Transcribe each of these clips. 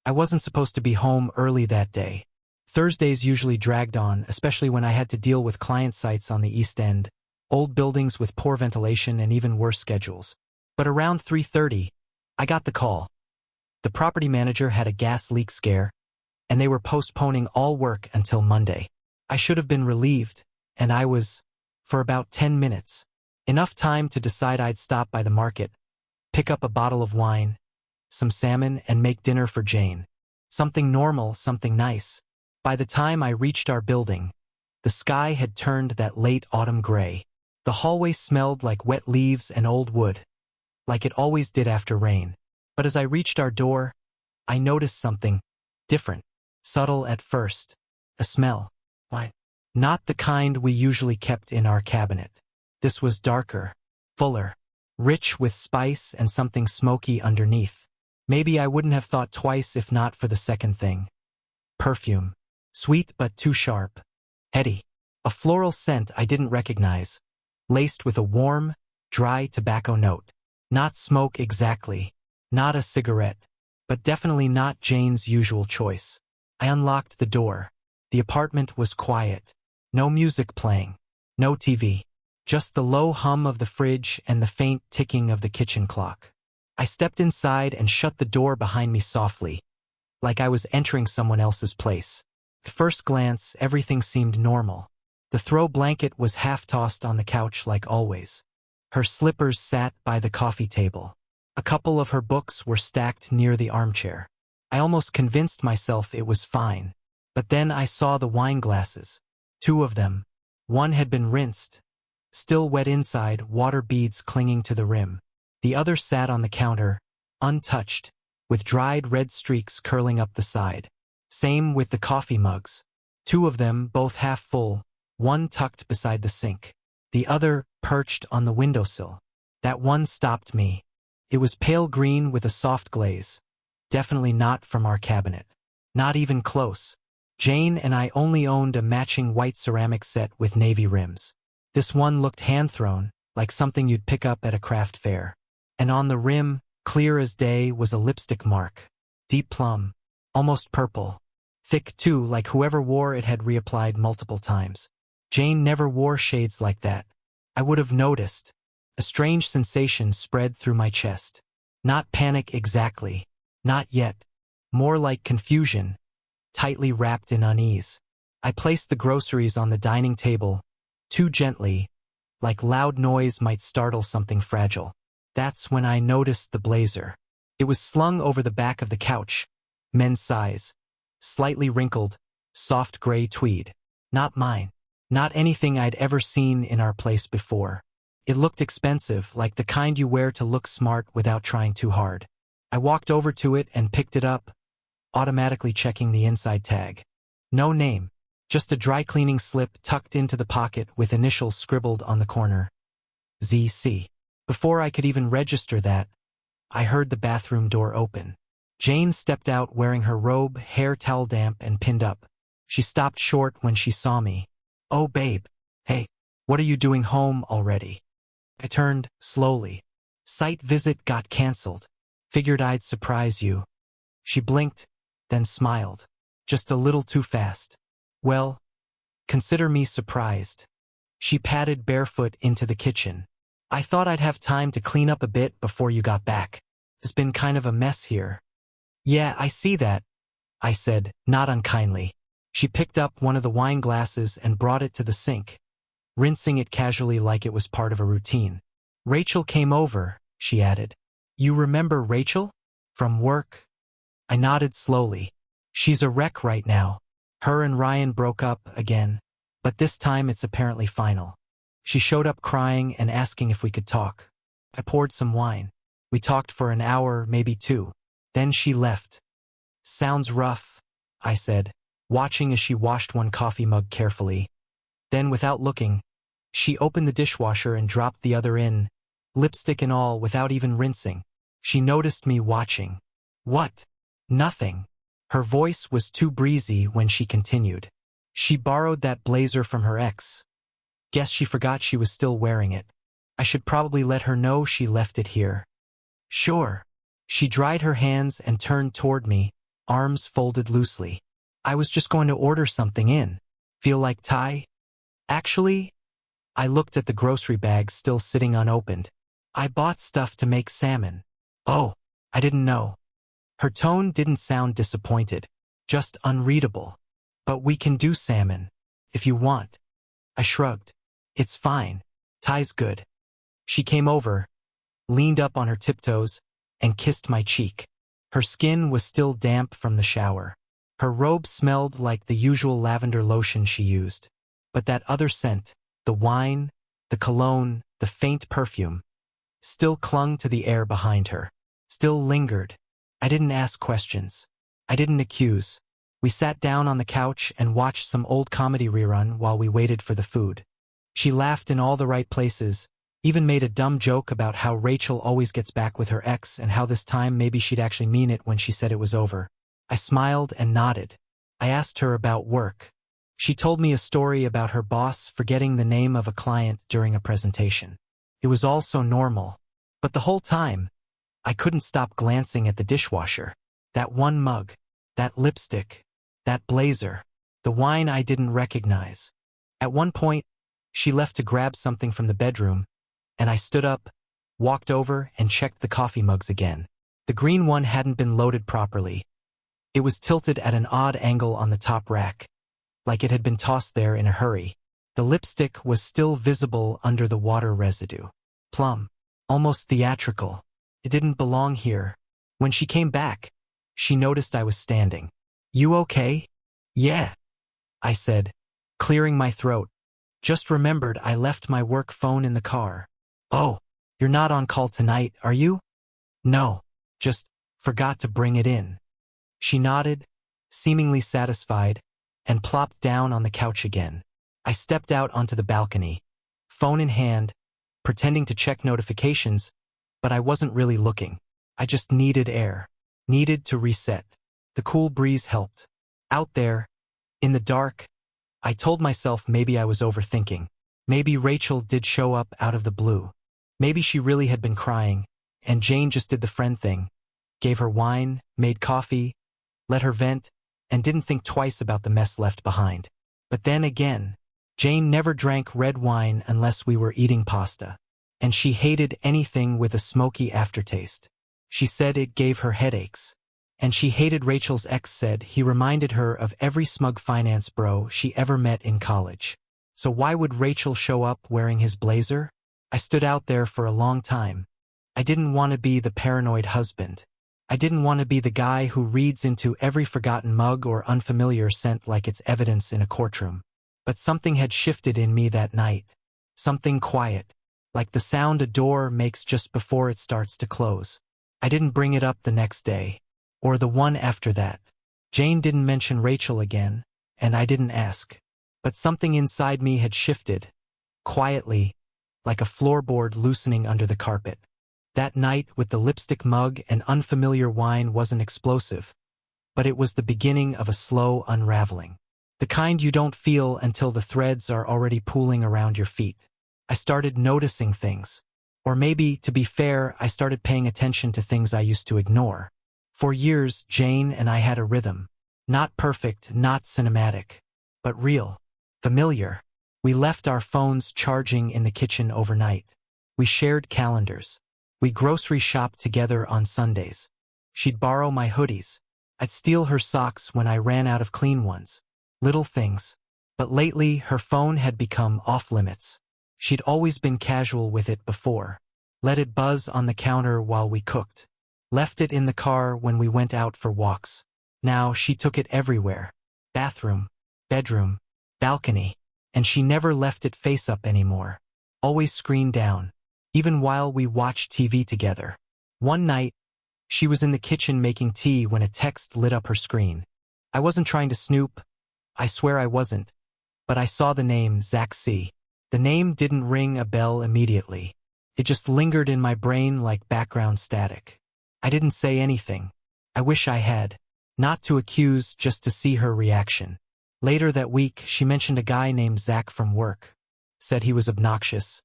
I wasn't supposed to be home early that day. Thursdays usually dragged on, especially when I had to deal with client sites on the East End, old buildings with poor ventilation and even worse schedules. But around 3:30, I got the call. The property manager had a gas leak scare, and they were postponing all work until Monday. I should have been relieved, and I was, for about 10 minutes. Enough time to decide I'd stop by the market, pick up a bottle of wine, some salmon, and make dinner for Jane. Something normal, something nice. By the time I reached our building, the sky had turned that late autumn gray. The hallway smelled like wet leaves and old wood, like it always did after rain. But as I reached our door, I noticed something different, subtle at first. A smell. Wine. Not the kind we usually kept in our cabinet. This was darker, fuller, rich with spice and something smoky underneath. Maybe I wouldn't have thought twice if not for the second thing. Perfume. Sweet but too sharp. Heady. A floral scent I didn't recognize, laced with a warm, dry tobacco note. Not smoke exactly. Not a cigarette. But definitely not Jane's usual choice. I unlocked the door. The apartment was quiet. No music playing. No TV. Just the low hum of the fridge and the faint ticking of the kitchen clock. I stepped inside and shut the door behind me softly, like I was entering someone else's place. At first glance, everything seemed normal. The throw blanket was half-tossed on the couch like always. Her slippers sat by the coffee table. A couple of her books were stacked near the armchair. I almost convinced myself it was fine. But then I saw the wine glasses. 2 of them. One had been rinsed, still wet inside, water beads clinging to the rim. The other sat on the counter, untouched, with dried red streaks curling up the side. Same with the coffee mugs. 2 of them, both half full, one tucked beside the sink. The other perched on the windowsill. That one stopped me. It was pale green with a soft glaze. Definitely not from our cabinet. Not even close. Jane and I only owned a matching white ceramic set with navy rims. This one looked hand-thrown, like something you'd pick up at a craft fair. And on the rim, clear as day, was a lipstick mark. Deep plum. Almost purple. Thick too, like whoever wore it had reapplied multiple times. Jane never wore shades like that. I would have noticed. A strange sensation spread through my chest. Not panic exactly. Not yet. More like confusion, tightly wrapped in unease. I placed the groceries on the dining table, too gently, like loud noise might startle something fragile. That's when I noticed the blazer. It was slung over the back of the couch, men's size, slightly wrinkled, soft gray tweed. Not mine. Not anything I'd ever seen in our place before. It looked expensive, like the kind you wear to look smart without trying too hard. I walked over to it and picked it up, automatically checking the inside tag. No name, just a dry cleaning slip tucked into the pocket with initials scribbled on the corner. ZC. Before I could even register that, I heard the bathroom door open. Jane stepped out wearing her robe, hair towel damp and pinned up. She stopped short when she saw me. "Oh, babe. Hey, what are you doing home already?" I turned, slowly. "Site visit got canceled. Figured I'd surprise you." She blinked, then smiled. Just a little too fast. "Well, consider me surprised." She padded barefoot into the kitchen. "I thought I'd have time to clean up a bit before you got back. It's been kind of a mess here." "Yeah, I see that," I said, not unkindly. She picked up one of the wine glasses and brought it to the sink, rinsing it casually like it was part of a routine. "Rachel came over," she added. "You remember Rachel? From work?" I nodded slowly. "She's a wreck right now. Her and Ryan broke up again, but this time it's apparently final." She showed up crying and asking if we could talk. I poured some wine. We talked for an hour, maybe 2. Then she left. "Sounds rough," I said, watching as she washed one coffee mug carefully. Then, without looking, she opened the dishwasher and dropped the other in, lipstick and all, without even rinsing. She noticed me watching. "What?" "Nothing." Her voice was too breezy when she continued. "She borrowed that blazer from her ex. Guess she forgot she was still wearing it. I should probably let her know she left it here." "Sure." She dried her hands and turned toward me, arms folded loosely. I was just going to order something in. Feel like Thai? Actually, I looked at the grocery bag still sitting unopened. I bought stuff to make salmon. Oh, I didn't know. Her tone didn't sound disappointed, just unreadable. But we can do salmon, if you want. I shrugged. It's fine. Thai's good. She came over, leaned up on her tiptoes, and kissed my cheek. Her skin was still damp from the shower. Her robe smelled like the usual lavender lotion she used. But that other scent, the wine, the cologne, the faint perfume, still clung to the air behind her, still lingered. I didn't ask questions. I didn't accuse. We sat down on the couch and watched some old comedy rerun while we waited for the food. She laughed in all the right places, even made a dumb joke about how Rachel always gets back with her ex and how this time maybe she'd actually mean it when she said it was over. I smiled and nodded. I asked her about work. She told me a story about her boss forgetting the name of a client during a presentation. It was all so normal. But the whole time, I couldn't stop glancing at the dishwasher. That one mug, that lipstick, that blazer, the wine I didn't recognize. At one point, she left to grab something from the bedroom, and I stood up, walked over, and checked the coffee mugs again. The green one hadn't been loaded properly. It was tilted at an odd angle on the top rack, like it had been tossed there in a hurry. The lipstick was still visible under the water residue. Plum. Almost theatrical. It didn't belong here. When she came back, she noticed I was standing. You okay? Yeah, I said, clearing my throat. Just remembered I left my work phone in the car. Oh, you're not on call tonight, are you? No, just forgot to bring it in. She nodded, seemingly satisfied, and plopped down on the couch again. I stepped out onto the balcony, phone in hand, pretending to check notifications, but I wasn't really looking. I just needed air, needed to reset. The cool breeze helped. Out there, in the dark, I told myself maybe I was overthinking. Maybe Rachel did show up out of the blue. Maybe she really had been crying, and Jane just did the friend thing. Gave her wine, made coffee, let her vent, and didn't think twice about the mess left behind. But then again, Jane never drank red wine unless we were eating pasta, and she hated anything with a smoky aftertaste. She said it gave her headaches. And she hated Rachel's ex said he reminded her of every smug finance bro she ever met in college. So why would Rachel show up wearing his blazer? I stood out there for a long time. I didn't want to be the paranoid husband. I didn't want to be the guy who reads into every forgotten mug or unfamiliar scent like it's evidence in a courtroom. But something had shifted in me that night. Something quiet, like the sound a door makes just before it starts to close. I didn't bring it up the next day, or the one after that. Jane didn't mention Rachel again, and I didn't ask. But something inside me had shifted, quietly, like a floorboard loosening under the carpet. That night with the lipstick mug and unfamiliar wine wasn't explosive, but it was the beginning of a slow unraveling. The kind you don't feel until the threads are already pooling around your feet. I started noticing things. Or maybe, to be fair, I started paying attention to things I used to ignore. For years, Jane and I had a rhythm. Not perfect, not cinematic, but real, familiar. We left our phones charging in the kitchen overnight. We shared calendars. We grocery shopped together on Sundays. She'd borrow my hoodies. I'd steal her socks when I ran out of clean ones. Little things. But lately, her phone had become off-limits. She'd always been casual with it before. Let it buzz on the counter while we cooked. Left it in the car when we went out for walks. Now she took it everywhere. Bathroom, bedroom, balcony. And she never left it face up anymore. Always screen down. Even while we watched TV together. One night, she was in the kitchen making tea when a text lit up her screen. I wasn't trying to snoop. I swear I wasn't. But I saw the name Zach C. The name didn't ring a bell immediately. It just lingered in my brain like background static. I didn't say anything. I wish I had. Not to accuse, just to see her reaction. Later that week, she mentioned a guy named Zach from work. Said he was obnoxious.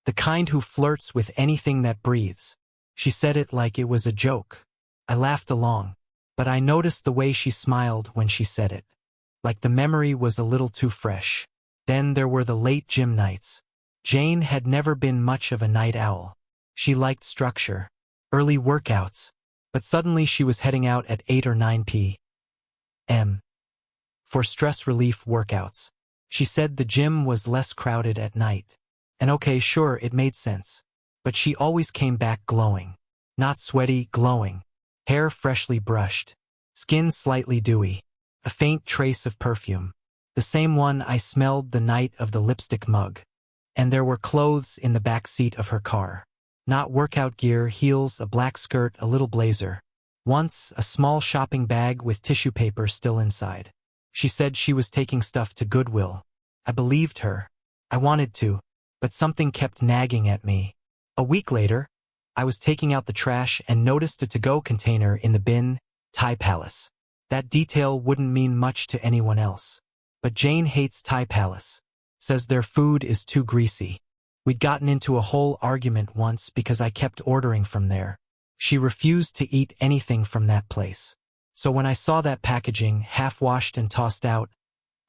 The kind who flirts with anything that breathes. She said it like it was a joke. I laughed along. but I noticed the way she smiled when she said it. Like the memory was a little too fresh. Then there were the late gym nights. Jane had never been much of a night owl. She liked structure, early workouts, but suddenly she was heading out at 8 or 9 p.m. for stress relief workouts. She said the gym was less crowded at night. And okay, sure, it made sense. But she always came back glowing. Not sweaty, glowing. Hair freshly brushed. Skin slightly dewy. A faint trace of perfume. The same one I smelled the night of the lipstick mug. And there were clothes in the back seat of her car. Not workout gear, heels, a black skirt, a little blazer. Once, a small shopping bag with tissue paper still inside. She said she was taking stuff to Goodwill. I believed her. I wanted to, but something kept nagging at me. A week later, I was taking out the trash and noticed a to-go container in the bin, Thai Palace. That detail wouldn't mean much to anyone else. But Jane hates Thai Palace. Says their food is too greasy. We'd gotten into a whole argument once because I kept ordering from there. She refused to eat anything from that place. So when I saw that packaging, half-washed and tossed out,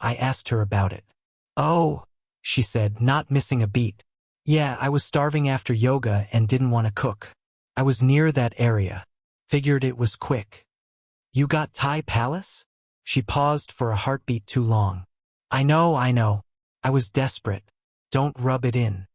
I asked her about it. "Oh," she said, not missing a beat. "Yeah, I was starving after yoga and didn't want to cook. I was near that area. Figured it was quick." "You got Thai Palace?" She paused for a heartbeat too long. I know. I was desperate. Don't rub it in.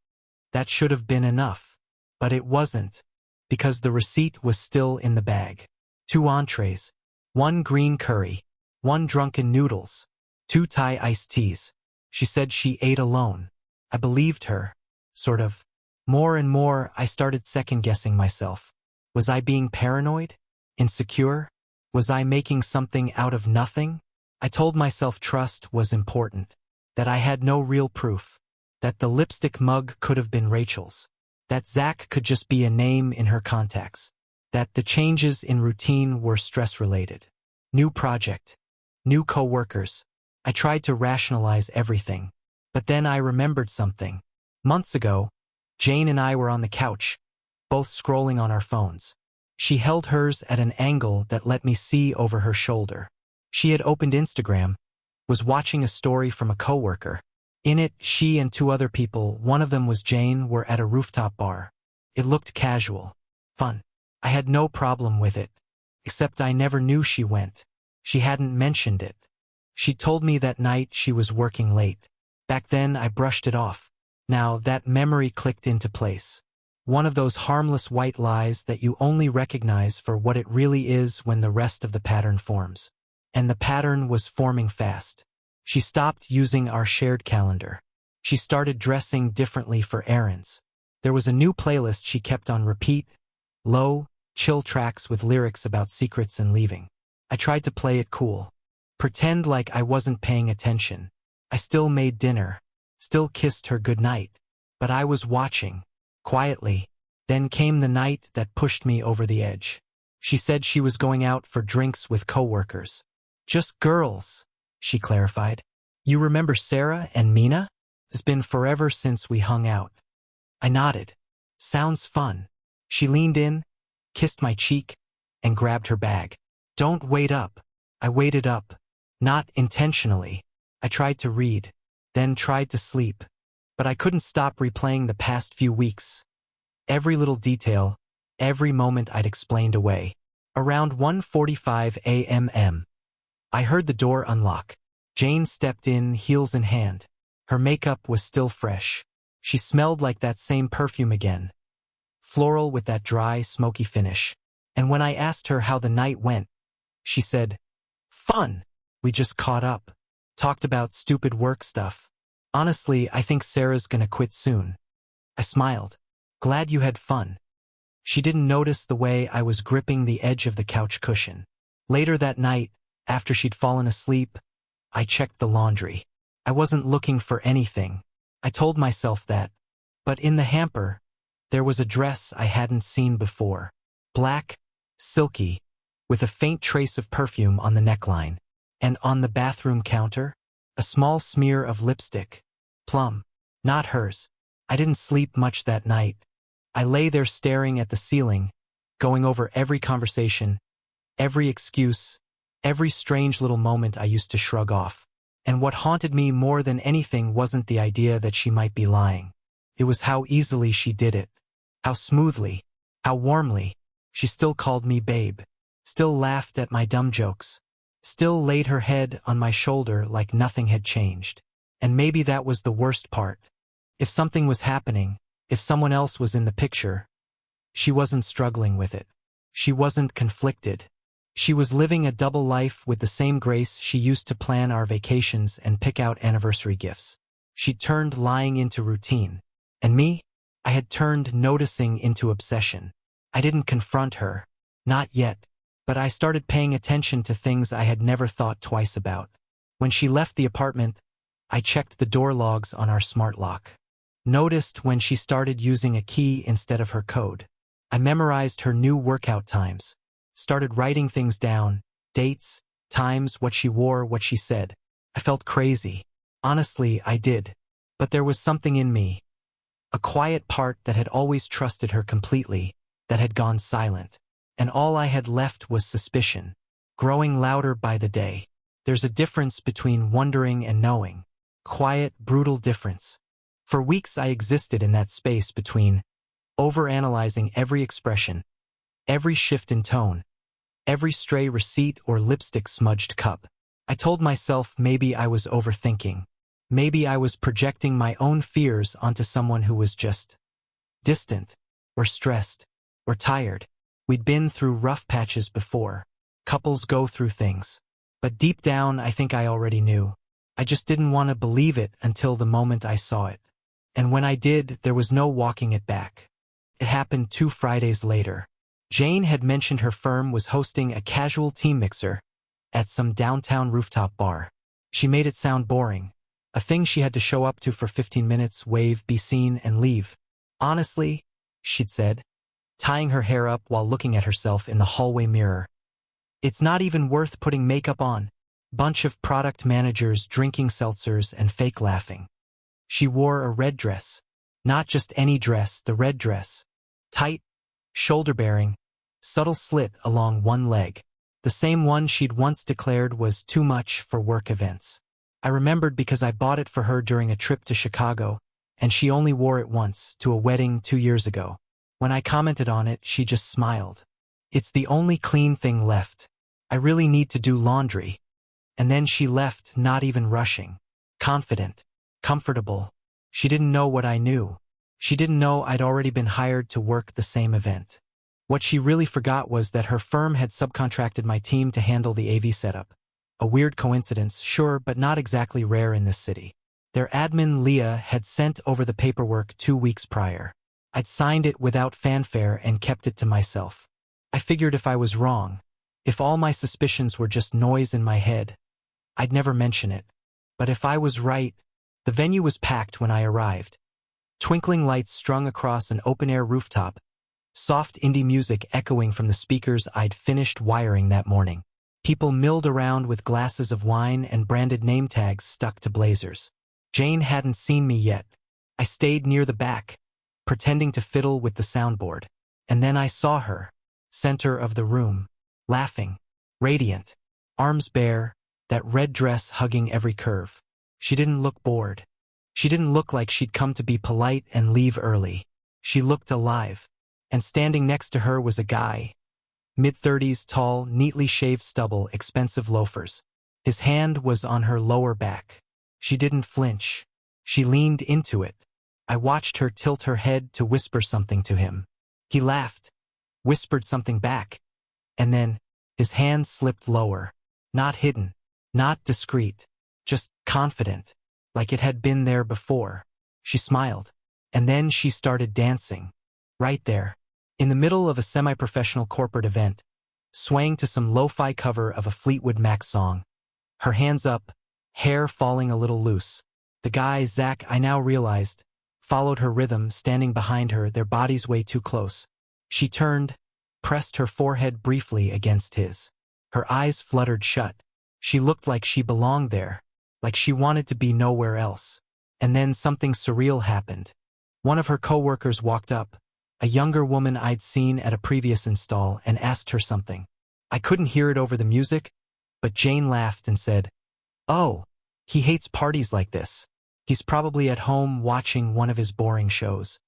That should have been enough. But it wasn't, because the receipt was still in the bag. 2 entrees. 1 green curry. 1 drunken noodles. 2 Thai iced teas. She said she ate alone. I believed her. Sort of. More and more, I started second-guessing myself. Was I being paranoid? Insecure? Was I making something out of nothing? I told myself trust was important. That I had no real proof. That the lipstick mug could have been Rachel's. That Zach could just be a name in her contacts. That the changes in routine were stress-related. New project. New co-workers. I tried to rationalize everything. But then I remembered something. Months ago, Jane and I were on the couch, both scrolling on our phones. She held hers at an angle that let me see over her shoulder. She had opened Instagram, was watching a story from a coworker. In it, she and 2 other people, one of them was Jane, were at a rooftop bar. It looked casual. Fun. I had no problem with it. Except I never knew she went. She hadn't mentioned it. She told me that night she was working late. Back then, I brushed it off. Now, that memory clicked into place. One of those harmless white lies that you only recognize for what it really is when the rest of the pattern forms. And the pattern was forming fast. She stopped using our shared calendar. She started dressing differently for errands. There was a new playlist she kept on repeat, low, chill tracks with lyrics about secrets and leaving. I tried to play it cool. Pretend like I wasn't paying attention. I still made dinner. Still kissed her goodnight. But I was watching. Quietly. Then came the night that pushed me over the edge. She said she was going out for drinks with coworkers. Just girls, she clarified. You remember Sarah and Mina? It's been forever since we hung out. I nodded. Sounds fun. She leaned in, kissed my cheek, and grabbed her bag. Don't wait up. I waited up. Not intentionally. I tried to read, then tried to sleep. But I couldn't stop replaying the past few weeks. Every little detail, every moment I'd explained away. Around 1:45 a.m. I heard the door unlock. Jane stepped in, heels in hand. Her makeup was still fresh. She smelled like that same perfume again. Floral with that dry, smoky finish. And when I asked her how the night went, she said, "Fun. We just caught up. Talked about stupid work stuff. Honestly, I think Sarah's gonna quit soon." I smiled. Glad you had fun. She didn't notice the way I was gripping the edge of the couch cushion. Later that night, after she'd fallen asleep, I checked the laundry. I wasn't looking for anything. I told myself that. But in the hamper, there was a dress I hadn't seen before. Black, silky, with a faint trace of perfume on the neckline. And on the bathroom counter, a small smear of lipstick. Plum. Not hers. I didn't sleep much that night. I lay there staring at the ceiling, going over every conversation, every excuse, every strange little moment I used to shrug off. And what haunted me more than anything wasn't the idea that she might be lying. It was how easily she did it. How smoothly, how warmly. She still called me babe. Still laughed at my dumb jokes. Still laid her head on my shoulder like nothing had changed. And maybe that was the worst part. If something was happening, if someone else was in the picture, she wasn't struggling with it. She wasn't conflicted. She was living a double life with the same grace she used to plan our vacations and pick out anniversary gifts. She turned lying into routine. And me? I had turned noticing into obsession. I didn't confront her. Not yet. But I started paying attention to things I had never thought twice about. When she left the apartment, I checked the door logs on our smart lock. Noticed when she started using a key instead of her code. I memorized her new workout times. Started writing things down, dates, times, what she wore, what she said. I felt crazy. Honestly, I did. But there was something in me. A quiet part that had always trusted her completely, that had gone silent. And all I had left was suspicion, growing louder by the day. There's a difference between wondering and knowing. Quiet, brutal difference. For weeks I existed in that space between, overanalyzing every expression, every shift in tone, every stray receipt or lipstick-smudged cup. I told myself maybe I was overthinking. Maybe I was projecting my own fears onto someone who was just distant, or stressed, or tired. We'd been through rough patches before. Couples go through things. But deep down, I think I already knew. I just didn't want to believe it until the moment I saw it. And when I did, there was no walking it back. It happened 2 Fridays later. Jane had mentioned her firm was hosting a casual team mixer at some downtown rooftop bar. She made it sound boring. A thing she had to show up to for 15 minutes, wave, be seen, and leave. Honestly, she'd said, tying her hair up while looking at herself in the hallway mirror. It's not even worth putting makeup on. Bunch of product managers drinking seltzers and fake laughing. She wore a red dress. Not just any dress, the red dress. Tight, shoulder-bearing, subtle slit along one leg. The same one she'd once declared was too much for work events. I remembered because I bought it for her during a trip to Chicago, and she only wore it once, to a wedding 2 years ago. When I commented on it, she just smiled. It's the only clean thing left. I really need to do laundry. And then she left, not even rushing. Confident. Comfortable. She didn't know what I knew. She didn't know I'd already been hired to work the same event. What she really forgot was that her firm had subcontracted my team to handle the AV setup. A weird coincidence, sure, but not exactly rare in this city. Their admin, Leah, had sent over the paperwork 2 weeks prior. I'd signed it without fanfare and kept it to myself. I figured if I was wrong, if all my suspicions were just noise in my head, I'd never mention it. But if I was right, the venue was packed when I arrived. Twinkling lights strung across an open-air rooftop, soft indie music echoing from the speakers I'd finished wiring that morning. People milled around with glasses of wine and branded name tags stuck to blazers. Jane hadn't seen me yet. I stayed near the back, pretending to fiddle with the soundboard. And then I saw her, center of the room, laughing, radiant, arms bare, that red dress hugging every curve. She didn't look bored. She didn't look like she'd come to be polite and leave early. She looked alive. And standing next to her was a guy, mid-30s, tall, neatly shaved stubble, expensive loafers. His hand was on her lower back. She didn't flinch. She leaned into it. I watched her tilt her head to whisper something to him. He laughed, whispered something back, and then his hand slipped lower. Not hidden, not discreet, just confident, like it had been there before. She smiled, and then she started dancing. Right there, in the middle of a semi-professional corporate event, swaying to some lo-fi cover of a Fleetwood Mac song. Her hands up, hair falling a little loose. The guy, Zach, I now realized, followed her rhythm, standing behind her, their bodies way too close. She turned, pressed her forehead briefly against his. Her eyes fluttered shut. She looked like she belonged there, like she wanted to be nowhere else. And then something surreal happened. One of her coworkers walked up, a younger woman I'd seen at a previous install, and asked her something. I couldn't hear it over the music, but Jane laughed and said, "Oh, he hates parties like this. He's probably at home watching one of his boring shows."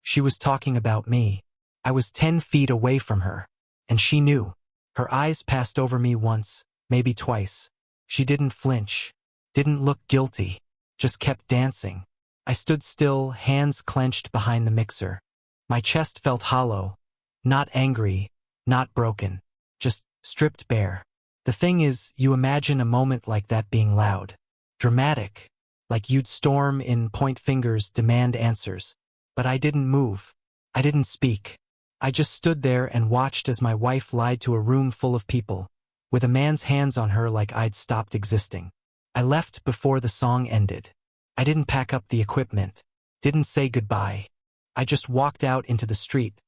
She was talking about me. I was 10 feet away from her, and she knew. Her eyes passed over me once, maybe twice. She didn't flinch, didn't look guilty, just kept dancing. I stood still, hands clenched behind the mixer. My chest felt hollow, not angry, not broken, just stripped bare. The thing is, you imagine a moment like that being loud, dramatic, like you'd storm in, point fingers, demand answers. But I didn't move. I didn't speak. I just stood there and watched as my wife lied to a room full of people, with a man's hands on her like I'd stopped existing. I left before the song ended. I didn't pack up the equipment, didn't say goodbye. I just walked out into the street,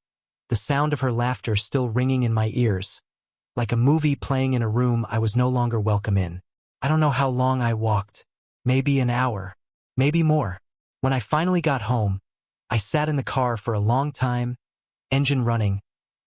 the sound of her laughter still ringing in my ears, like a movie playing in a room I was no longer welcome in. I don't know how long I walked, maybe an hour, maybe more. When I finally got home, I sat in the car for a long time, engine running,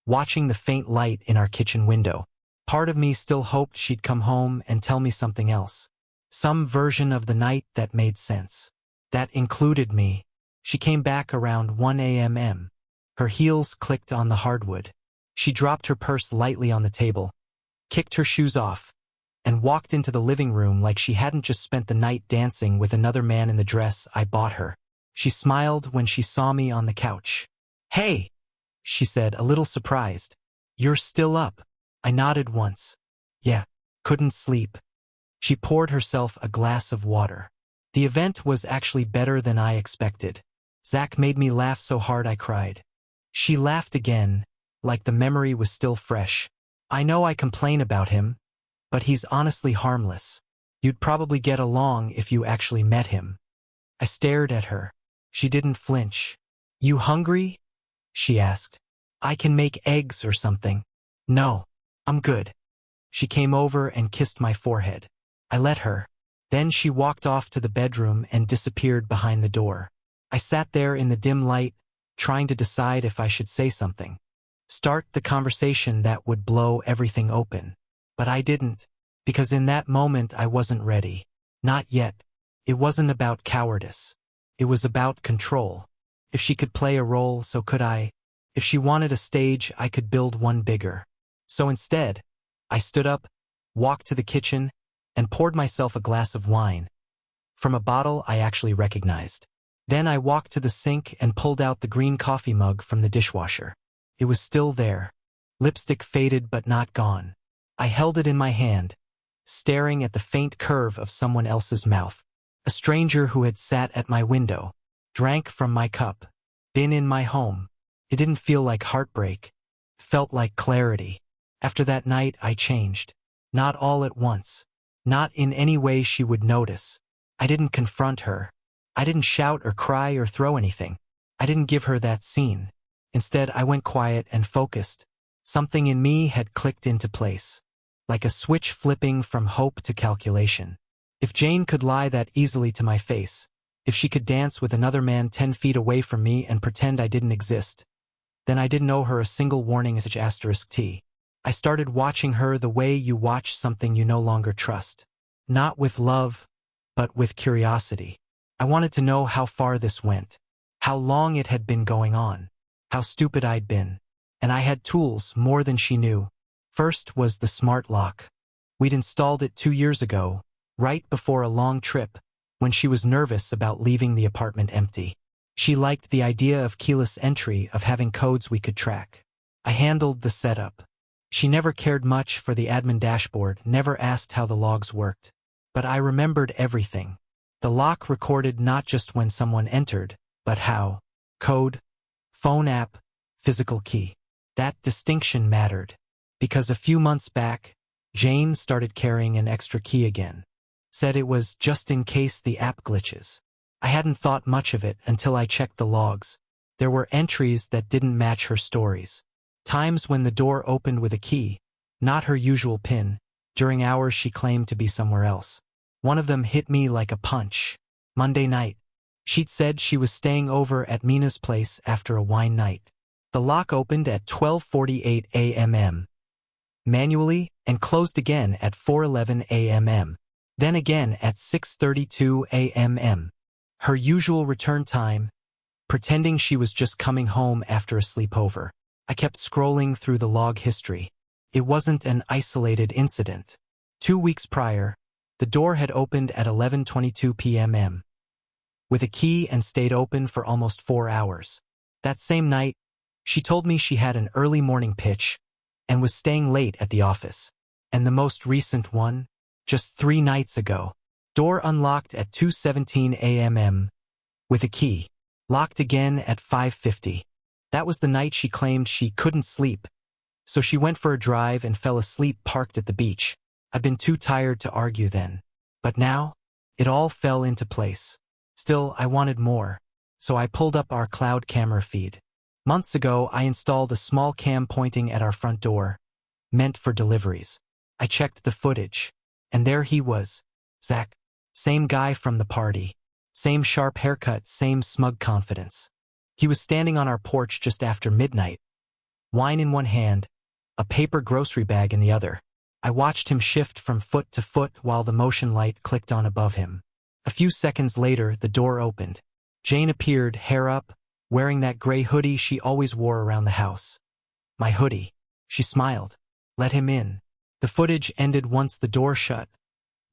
watching the faint light in our kitchen window. Part of me still hoped she'd come home and tell me something else. Some version of the night that made sense. That included me. She came back around 1 a.m. Her heels clicked on the hardwood. She dropped her purse lightly on the table, kicked her shoes off, and walked into the living room like she hadn't just spent the night dancing with another man in the dress I bought her. She smiled when she saw me on the couch. "Hey," she said, a little surprised. "You're still up." I nodded once. "Yeah, couldn't sleep." She poured herself a glass of water. "The event was actually better than I expected. Zach made me laugh so hard I cried." She laughed again, like the memory was still fresh. "I know I complain about him, but he's honestly harmless. You'd probably get along if you actually met him." I stared at her. She didn't flinch. "You hungry?" she asked. "I can make eggs or something." "No, I'm good." She came over and kissed my forehead. I let her. Then she walked off to the bedroom and disappeared behind the door. I sat there in the dim light, trying to decide if I should say something. Start the conversation that would blow everything open. But I didn't, because in that moment I wasn't ready. Not yet. It wasn't about cowardice. It was about control. If she could play a role, so could I. If she wanted a stage, I could build one bigger. So instead, I stood up, walked to the kitchen, and poured myself a glass of wine. From a bottle I actually recognized. Then I walked to the sink and pulled out the green coffee mug from the dishwasher. It was still there. Lipstick faded but not gone. I held it in my hand, staring at the faint curve of someone else's mouth. A stranger who had sat at my window, drank from my cup, been in my home. It didn't feel like heartbreak. It felt like clarity. After that night I changed. Not all at once. Not in any way she would notice. I didn't confront her. I didn't shout or cry or throw anything. I didn't give her that scene. Instead, I went quiet and focused. Something in me had clicked into place, like a switch flipping from hope to calculation. If Jane could lie that easily to my face, if she could dance with another man 10 feet away from me and pretend I didn't exist, then I didn't owe her a single warning *T. I started watching her the way you watch something you no longer trust. Not with love, but with curiosity. I wanted to know how far this went, how long it had been going on, how stupid I'd been. And I had tools, more than she knew. First was the smart lock. We'd installed it 2 years ago, right before a long trip, when she was nervous about leaving the apartment empty. She liked the idea of keyless entry, of having codes we could track. I handled the setup. She never cared much for the admin dashboard, never asked how the logs worked. But I remembered everything. The lock recorded not just when someone entered, but how. Code, phone app, physical key. That distinction mattered, because a few months back, Jane started carrying an extra key again. Said it was just in case the app glitches. I hadn't thought much of it until I checked the logs. There were entries that didn't match her stories. Times when the door opened with a key, not her usual PIN, during hours she claimed to be somewhere else. One of them hit me like a punch. Monday night. She'd said she was staying over at Mina's place after a wine night. The lock opened at 12:48 a.m. manually, and closed again at 4:11 a.m. Then again at 6:32 a.m. Her usual return time, pretending she was just coming home after a sleepover. I kept scrolling through the log history. It wasn't an isolated incident. 2 weeks prior, the door had opened at 11:22 p.m. with a key and stayed open for almost 4 hours. That same night, she told me she had an early morning pitch and was staying late at the office. And the most recent one, just 3 nights ago. Door unlocked at 2:17 a.m. with a key. Locked again at 5:50. That was the night she claimed she couldn't sleep, so she went for a drive and fell asleep parked at the beach. I'd been too tired to argue then. But now, it all fell into place. Still, I wanted more, so I pulled up our cloud camera feed. Months ago, I installed a small cam pointing at our front door, meant for deliveries. I checked the footage, and there he was, Zach. Same guy from the party. Same sharp haircut, same smug confidence. He was standing on our porch just after midnight, wine in one hand, a paper grocery bag in the other. I watched him shift from foot to foot while the motion light clicked on above him. A few seconds later, the door opened. Jane appeared, hair up, wearing that gray hoodie she always wore around the house. My hoodie. She smiled. Let him in. The footage ended once the door shut,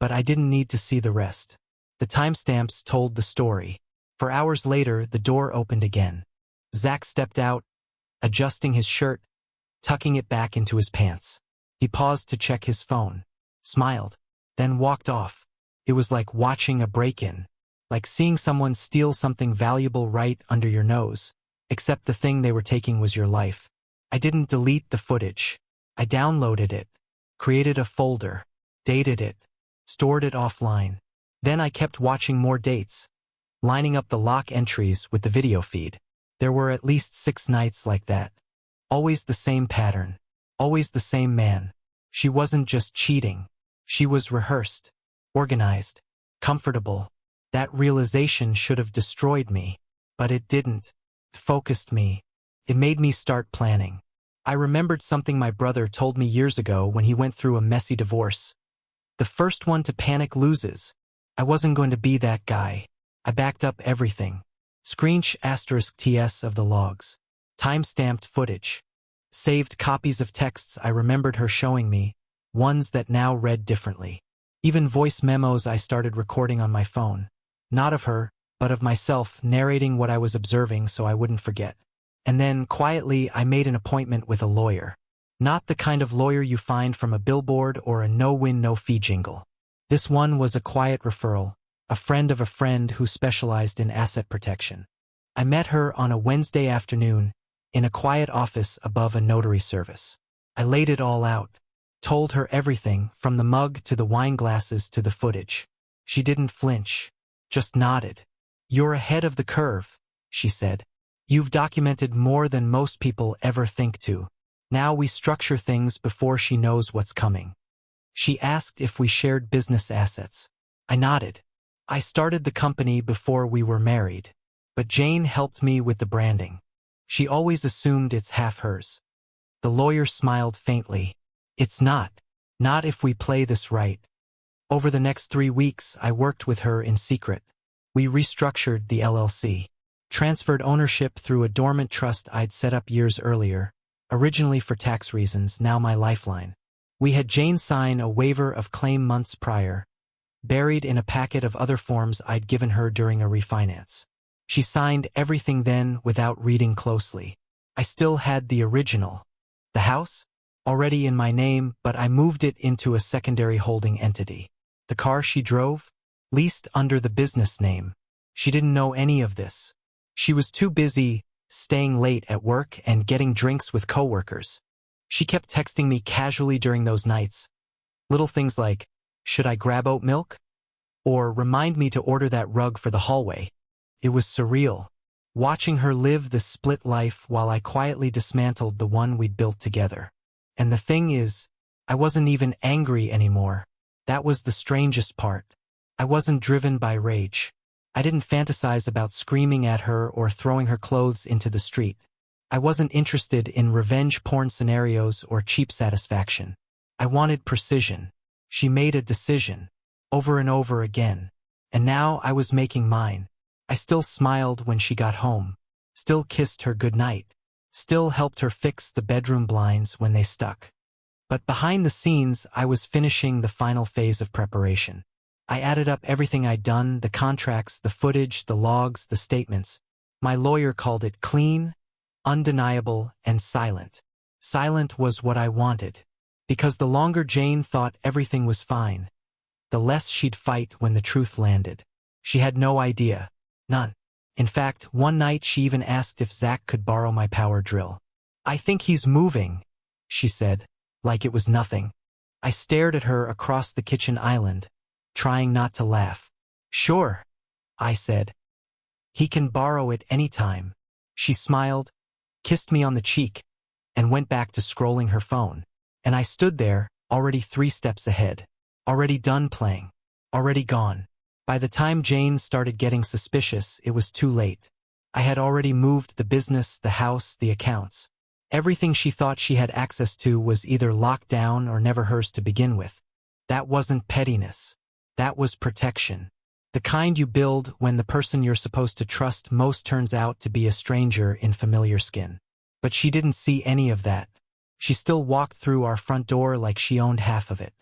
but I didn't need to see the rest. The timestamps told the story. For hours later, the door opened again. Zach stepped out, adjusting his shirt, tucking it back into his pants. He paused to check his phone, smiled, then walked off. It was like watching a break-in, like seeing someone steal something valuable right under your nose, except the thing they were taking was your life. I didn't delete the footage. I downloaded it, created a folder, dated it, stored it offline. Then I kept watching more dates, lining up the lock entries with the video feed. There were at least 6 nights like that. Always the same pattern. Always the same man. She wasn't just cheating. She was rehearsed, organized, comfortable. That realization should have destroyed me, but it didn't. It focused me. It made me start planning. I remembered something my brother told me years ago when he went through a messy divorce. The first one to panic loses. I wasn't going to be that guy. I backed up everything. *TS of the logs. Time-stamped footage. Saved copies of texts I remembered her showing me, ones that now read differently. Even voice memos I started recording on my phone. Not of her, but of myself, narrating what I was observing so I wouldn't forget. And then, quietly, I made an appointment with a lawyer. Not the kind of lawyer you find from a billboard or a no-win, no-fee jingle. This one was a quiet referral, a friend of a friend who specialized in asset protection. I met her on a Wednesday afternoon, in a quiet office above a notary service. I laid it all out, told her everything, from the mug to the wine glasses to the footage. She didn't flinch, just nodded. "You're ahead of the curve," she said. "You've documented more than most people ever think to. Now we structure things before she knows what's coming." She asked if we shared business assets. I nodded. I started the company before we were married, but Jane helped me with the branding. She always assumed it's half hers. The lawyer smiled faintly. "It's not. Not if we play this right." Over the next 3 weeks, I worked with her in secret. We restructured the LLC, transferred ownership through a dormant trust I'd set up years earlier, originally for tax reasons, now my lifeline. We had Jane sign a waiver of claim months prior, buried in a packet of other forms I'd given her during a refinance. She signed everything then without reading closely. I still had the original. The house? Already in my name, but I moved it into a secondary holding entity. The car she drove? Leased under the business name. She didn't know any of this. She was too busy staying late at work and getting drinks with coworkers. She kept texting me casually during those nights. Little things like, "Should I grab oat milk?" Or "Remind me to order that rug for the hallway." It was surreal, watching her live the split life while I quietly dismantled the one we'd built together. And the thing is, I wasn't even angry anymore. That was the strangest part. I wasn't driven by rage. I didn't fantasize about screaming at her or throwing her clothes into the street. I wasn't interested in revenge porn scenarios or cheap satisfaction. I wanted precision. She made a decision. Over and over again. And now I was making mine. I still smiled when she got home. Still kissed her goodnight. Still helped her fix the bedroom blinds when they stuck. But behind the scenes, I was finishing the final phase of preparation. I added up everything I'd done, the contracts, the footage, the logs, the statements. My lawyer called it clean, undeniable, and silent. Silent was what I wanted. Because the longer Jane thought everything was fine, the less she'd fight when the truth landed. She had no idea. None. In fact, one night she even asked if Zach could borrow my power drill. "I think he's moving," she said, like it was nothing. I stared at her across the kitchen island, trying not to laugh. "Sure," I said. "He can borrow it any time." She smiled, kissed me on the cheek, and went back to scrolling her phone. And I stood there, already 3 steps ahead. Already done playing. Already gone. By the time Jane started getting suspicious, it was too late. I had already moved the business, the house, the accounts. Everything she thought she had access to was either locked down or never hers to begin with. That wasn't pettiness. That was protection. The kind you build when the person you're supposed to trust most turns out to be a stranger in familiar skin. But she didn't see any of that. She still walked through our front door like she owned half of it.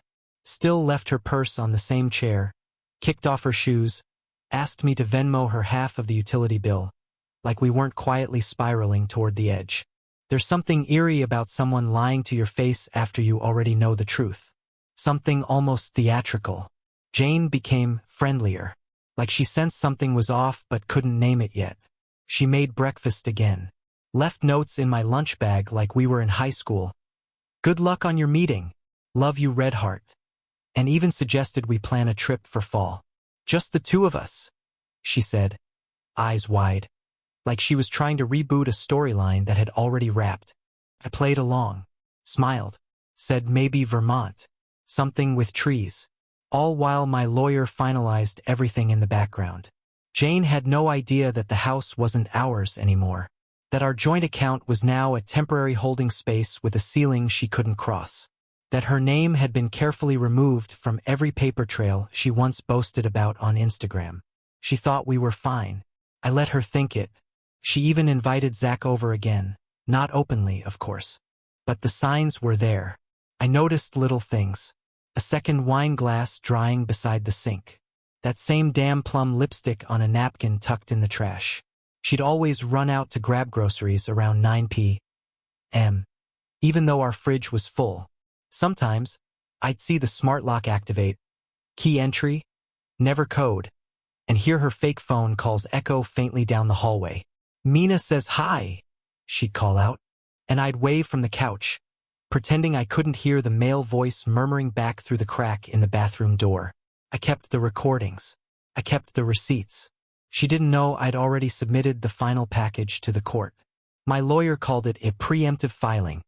Still left her purse on the same chair, kicked off her shoes, asked me to Venmo her half of the utility bill, like we weren't quietly spiraling toward the edge. There's something eerie about someone lying to your face after you already know the truth. Something almost theatrical. Jane became friendlier, like she sensed something was off but couldn't name it yet. She made breakfast again. Left notes in my lunch bag like we were in high school. "Good luck on your meeting. Love you, Redheart." And even suggested we plan a trip for fall. "Just the 2 of us," she said, eyes wide, like she was trying to reboot a storyline that had already wrapped. I played along, smiled, said maybe Vermont, something with trees, all while my lawyer finalized everything in the background. Jane had no idea that the house wasn't ours anymore, that our joint account was now a temporary holding space with a ceiling she couldn't cross. That her name had been carefully removed from every paper trail she once boasted about on Instagram. She thought we were fine. I let her think it. She even invited Zach over again. Not openly, of course. But the signs were there. I noticed little things. A second wine glass drying beside the sink. That same damn plum lipstick on a napkin tucked in the trash. She'd always run out to grab groceries around 9 p.m., even though our fridge was full. Sometimes, I'd see the smart lock activate, key entry, never code, and hear her fake phone calls echo faintly down the hallway. "Mina says hi," she'd call out, and I'd wave from the couch, pretending I couldn't hear the male voice murmuring back through the crack in the bathroom door. I kept the recordings. I kept the receipts. She didn't know I'd already submitted the final package to the court. My lawyer called it a preemptive filing,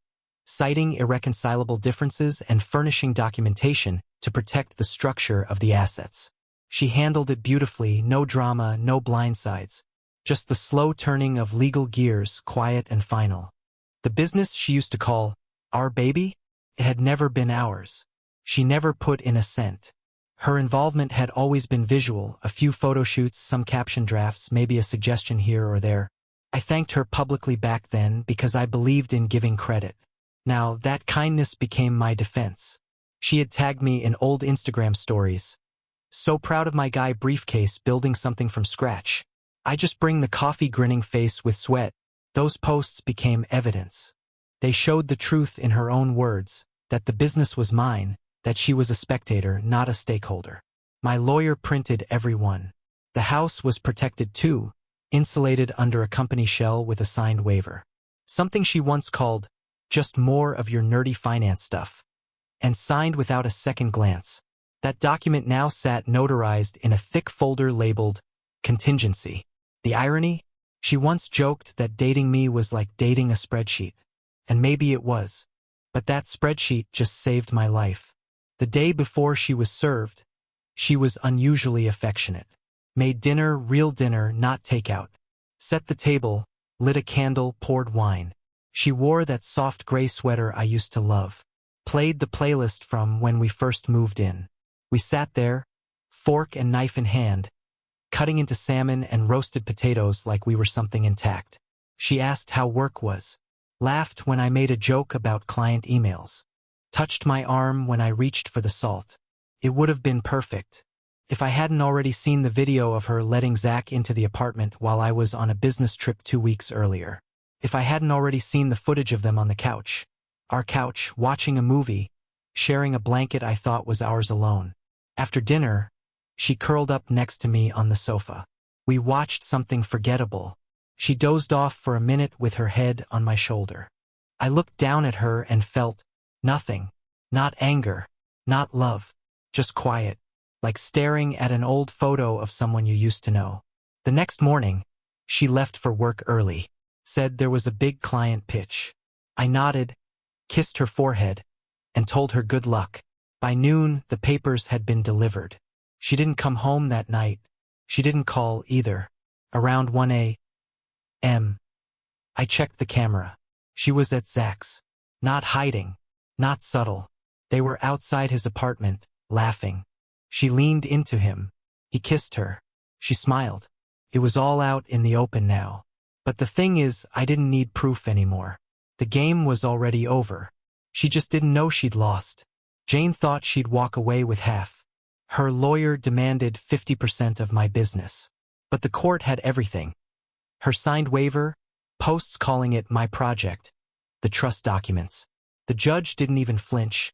citing irreconcilable differences and furnishing documentation to protect the structure of the assets. She handled it beautifully, no drama, no blindsides. Just the slow turning of legal gears, quiet and final. The business she used to call our baby, it had never been ours. She never put in a cent. Her involvement had always been visual, a few photo shoots, some caption drafts, maybe a suggestion here or there. I thanked her publicly back then because I believed in giving credit. Now, that kindness became my defense. She had tagged me in old Instagram stories. "So proud of my guy briefcase building something from scratch. I just bring the coffee grinning face with sweat." Those posts became evidence. They showed the truth in her own words, that the business was mine, that she was a spectator, not a stakeholder. My lawyer printed every one. The house was protected too, insulated under a company shell with a signed waiver. Something she once called, "just more of your nerdy finance stuff," and signed without a second glance. That document now sat notarized in a thick folder labeled contingency. The irony? She once joked that dating me was like dating a spreadsheet. And maybe it was. But that spreadsheet just saved my life. The day before she was served, she was unusually affectionate. Made dinner, real dinner, not takeout. Set the table, lit a candle, poured wine. She wore that soft gray sweater I used to love. Played the playlist from when we first moved in. We sat there, fork and knife in hand, cutting into salmon and roasted potatoes like we were something intact. She asked how work was, laughed when I made a joke about client emails, touched my arm when I reached for the salt. It would have been perfect if I hadn't already seen the video of her letting Zach into the apartment while I was on a business trip 2 weeks earlier. If I hadn't already seen the footage of them on the couch, our couch, watching a movie, sharing a blanket I thought was ours alone. After dinner, she curled up next to me on the sofa. We watched something forgettable. She dozed off for a minute with her head on my shoulder. I looked down at her and felt nothing. Not anger, not love, just quiet, like staring at an old photo of someone you used to know. The next morning, she left for work early, said there was a big client pitch. I nodded, kissed her forehead, and told her good luck. By noon, the papers had been delivered. She didn't come home that night. She didn't call either. Around 1 a.m., I checked the camera. She was at Zach's. Not hiding, not subtle. They were outside his apartment, laughing. She leaned into him. He kissed her. She smiled. It was all out in the open now. But the thing is, I didn't need proof anymore. The game was already over. She just didn't know she'd lost. Jane thought she'd walk away with half. Her lawyer demanded 50% of my business. But the court had everything. Her signed waiver, posts calling it my project, the trust documents. The judge didn't even flinch.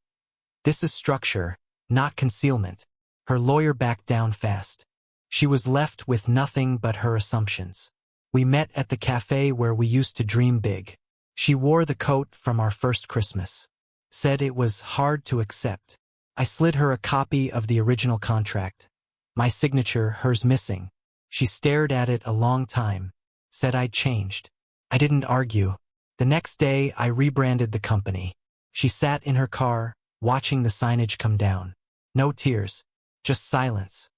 This is structure, not concealment. Her lawyer backed down fast. She was left with nothing but her assumptions. We met at the cafe where we used to dream big. She wore the coat from our first Christmas. Said it was hard to accept. I slid her a copy of the original contract. My signature, hers missing. She stared at it a long time. Said I'd changed. I didn't argue. The next day, I rebranded the company. She sat in her car, watching the signage come down. No tears, just silence.